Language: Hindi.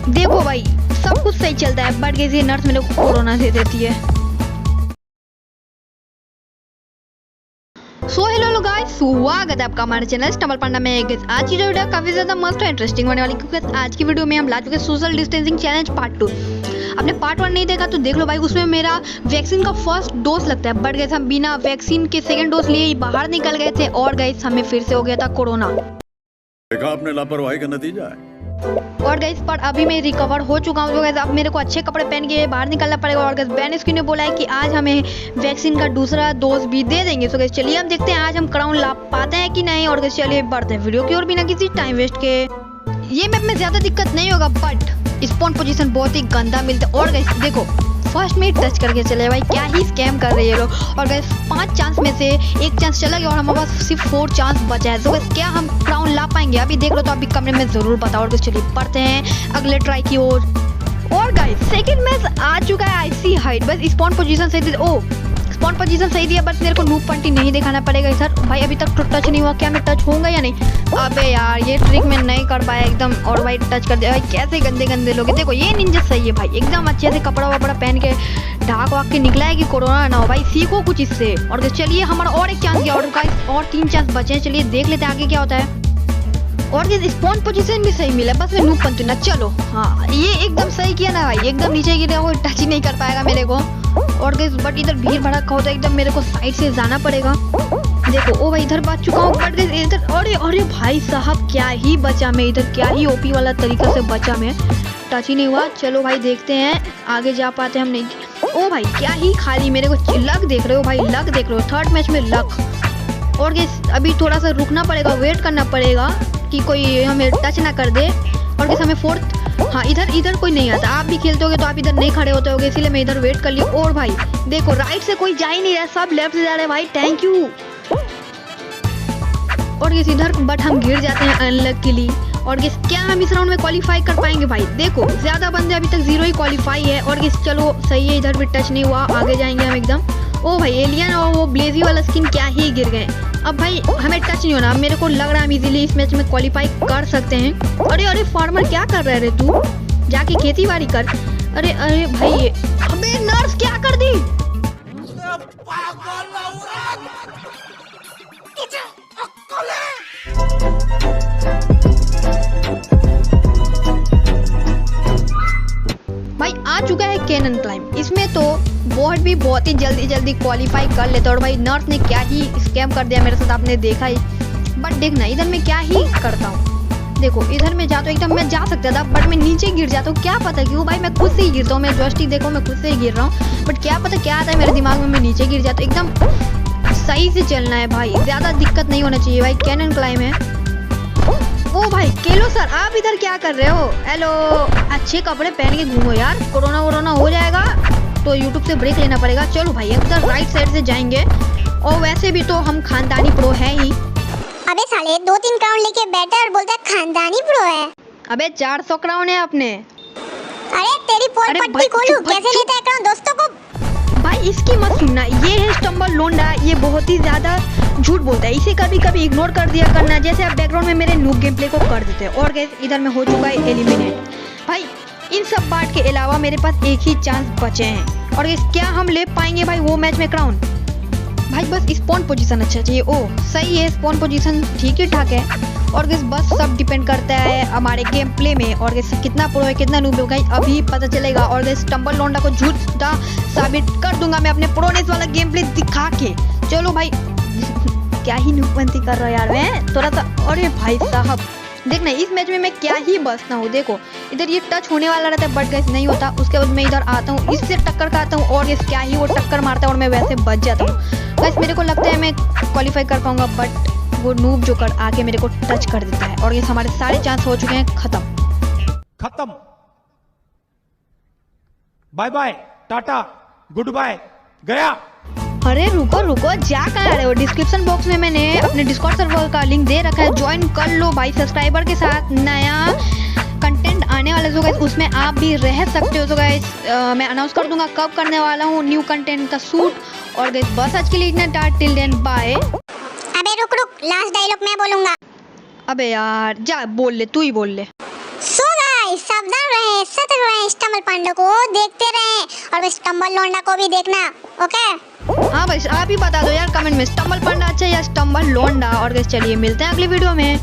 देखो भाई सब कुछ सही चलता है, बट ये नर्स मेरे को कोरोना दे देती है। सो हेलो गाइस, स्वागत है आपका हमारे चैनल स्टम्बल पांडा में। आज की जो वीडियो काफी ज्यादा मस्त और इंटरेस्टिंग होने वाली, क्योंकि आज की वीडियो में हम ला चुके सोशल डिस्टेंसिंग चैलेंज पार्ट 2। आपने पार्ट 1 नहीं देखा तो देख लो भाई, उसमें मेरा वैक्सीन का फर्स्ट डोज लगता है, बट गैस हम बिना वैक्सीन के सेकंड डोज लिए बाहर निकल गए थे और गैस हमें फिर से हो गया था कोरोना। देखा आपने लापरवाही का नतीजा है। और गैस पर अभी मैं रिकवर हो चुका हूँ, तो गैस अब मेरे को अच्छे कपड़े पहन के बाहर निकलना पड़ेगा। और गैस बैनिस्की ने बोला है कि आज हमें वैक्सीन का दूसरा डोज भी दे देंगे। तो गैस चलिए हम देखते हैं आज हम क्राउन ला पाते हैं कि नहीं। और गैस चलिए बढ़ते हैं वीडियो की ओर बिना किसी टाइम वेस्ट के। ये मैप में ज्यादा दिक्कत नहीं होगा, बट स्पॉन पोजीशन बहुत ही गंदा मिलता है। और गैस देखो फर्स्ट में टच करके चले भाई, क्या ही स्कैम कर रहे हैं लोग। और गैस 5 चांस में से 1 चांस चला गया और हमारे पास सिर्फ 4 चांस बचा है। तो गैस क्या हम क्राउन ला पाएंगे अभी देख लो, तो अभी कमेंट में जरूर बताओ। और गैस चलिए पढ़ते हैं अगले ट्राई की ओर। और गाइस सेकंड मैच आ चुका है आईसी हाइट। बस स्पॉन पोजीशन सही दी, ओ स्पॉन पोजीशन सही दिया, बस मेरे को नूब पंटी नहीं दिखाना पड़ेगा इधर। भाई अभी तक तो टच नहीं हुआ, क्या मैं टच होऊंगा या नहीं? अबे यार ये ट्रिक मैं नहीं कर पाया एकदम, और भाई टच कर दिया। भाई कैसे गंदे गंदे लोग। देखो ये निंजा सही है भाई, एकदम अच्छे से कपड़ा वपड़ा पहन के ढाक वाक के निकला है कि कोरोना ना हो। भाई सीखो कुछ इससे। और चलिए हमारा और एक चांस गया, और 3 चांस बचे हैं। चलिए देख लेते हैं आगे क्या होता है। और ये स्पॉन पोजीशन भी सही मिला, बस मैं नूब पंती ना। चलो हाँ ये एकदम सही किया ना भाई, एकदम नीचे गिरा, वो टच ही नहीं कर पाएगा मेरे को। और गैस बट इधर भीड़ भड़का होता है एकदम, मेरे को साइड से जाना पड़ेगा। देखो ओ भाई इधर बच चुका हूँ, बट इधर अरे भाई साहब क्या ही बचा मैं इधर, क्या ही ओपी वाला तरीका से बचा मैं, टच ही नहीं हुआ। चलो भाई देखते हैं आगे जा पाते हम नहीं। ओ भाई क्या ही खाली, मेरे को लक देख रहे हो भाई, लक देख रहे हो, थर्ड मैच में लक। और गैस अभी थोड़ा सा रुकना पड़ेगा, वेट करना पड़ेगा कि कोई हमें टच ना कर दे। और गैस हमें फोर्थ, हाँ इधर कोई नहीं आता। आप भी खेलते होगे तो आप इधर नहीं खड़े होते होगे, इसीलिए मैं इधर वेट कर ली। और भाई देखो राइट से कोई जा ही नहीं रहा, सब लेफ्ट से जा रहे हैं भाई, थैंक यू। और गैस इधर बट हम गिर जाते हैं अनलकीली। और गैस क्या हम इस राउंड में क्वालिफाई कर पाएंगे? भाई देखो ज्यादा बंदे अभी तक 0 ही क्वालिफाई है। और गैस चलो सही है, इधर भी टच नहीं हुआ, आगे जाएंगे हम एकदम। ओ भाई एलियन और वो ब्लेजी वाला स्किन क्या ही गिर गए। अब भाई हमें टच नहीं होना, मेरे को लग रहा है हम इजीली इस मैच में क्वालिफाई कर सकते हैं। अरे फार्मर क्या कर रहा है रे तू, जाके खेती बाड़ी कर। अरे भाई अबे नर्स क्या कर दी? भाई आ चुका है कैनन क्लाइम, इसमें तो बॉट भी बहुत ही जल्दी क्वालिफाई कर लेता। और भाई नर्स ने क्या ही स्कैम कर दिया मेरे साथ, आपने देखा ही। बट देखना इधर मैं क्या ही करता हूँ, देखो इधर मैं जाता हूँ एकदम, मैं जा सकता था बट मैं नीचे गिर जाता हूँ। क्या पता क्यों भाई, मैं खुद से ही गिरता हूँ। मैं जॉयस्टिक देखो मैं खुद से ही गिर रहा हूँ, बट क्या पता क्या आता है मेरे दिमाग में, मैं नीचे गिर जाता हूँ। एकदम सही से चलना है भाई, ज्यादा दिक्कत नहीं होना चाहिए भाई। कैनन क्लाइम है। ओ भाई केलो सर आप इधर क्या कर रहे हो? हेलो, अच्छे कपड़े पहन के घूमो यार, कोरोना वोरोना हो जाएगा तो यूट्यूब से ब्रेक लेना पड़ेगा। चलो भाई इधर राइट साइड से जाएंगे, और वैसे भी तो हम खानदानी प्रो है ही। अबे साले 2-3 क्राउन लेके बैठा और बोलता है खानदानी प्रो है। अबे 400 क्राउन है अपने। अरे तेरी पोल पट्टी खोलूं, कैसे लेता है क्राउन दोस्तों को? भाई इसकी मत सुनना, ये है स्टम्बल लोंडा, ये बहुत ही ज्यादा झूठ बोलता है, इसे कभी कभी इग्नोर कर दिया करना, जैसे आप बैकग्राउंड में मेरे नूब गेम प्ले को कर देते हैं। और गैस इधर में हो चुका है एलिमिनेट। भाई इन सब बात के अलावा मेरे पास एक ही चांस बचे हैं। और गैस क्या हम ले पाएंगे भाई वो मैच में क्राउन? भाई बस स्पॉन पोजीशन अच्छा चाहिए। ओ सही है, स्पॉन पोजीशन ठीक ही ठाक है। और गैस बस सब डिपेंड करता है हमारे गेम प्ले में, और गैस कितना प्रो है कितना नूब है अभी पता चलेगा। और गैस स्टम्बल लोंडा को झूठा साबित कर दूंगा मैं अपने प्रोनेस वाला गेम प्ले दिखा के। चलो भाई क्या ही नूबपंती कर रहा यार मैं थोड़ा सा। अरे भाई साहब देखना इस मैच में मैं क्या ही बचता हूँ। देखो इधर ये टच होने वाला रहता है बट गैस नहीं होता, उसके बाद मैं इधर आता हूँ, इससे टक्कर खाता हूँ और गैस क्या ही वो टक्कर मारता है और मैं वैसे बच जाता हूँ। गैस मेरे को लगता है मैं क्वालिफाई कर पाऊंगा, बट वो नूब जो कर आके मेरे को टच कर देता है। और गैस हमारे सारे चांस हो चुके हैं खत्म। Bye bye tata good bye गया। अरे रुको जा कहाँ रहे हो? डिस्क्रिप्शन बॉक्स में मैंने अपने डिस्कॉर्ड सर्वर का लिंक दे रखा है, ज्वाइन कर लो भाई। सब्सक्राइबर के साथ नया कंटेंट आने वाला जो गाइस उसमें आप भी रह सकते हो। तो गाइस मैं अनाउंस कर दूंगा कब करने वाला हूँ न्यू कंटेंट का शूट। और गाइस बस आज के लिए इतना था, टिल देन बाय। अबे रुक लास्ट डायलॉग मैं बोलूंगा। अबे यार जा बोल ले, तू ही बोल ले। सो गाइस सावधान रहे। स्टम्बल पांडा को देखते रहें और स्टम्बल लोंडा को भी देखना। ओके हाँ भाई आप ही बता दो यार कमेंट में, स्टम्बल पांडा अच्छा या स्टम्बल लोंडा। और चलिए मिलते हैं अगली वीडियो में।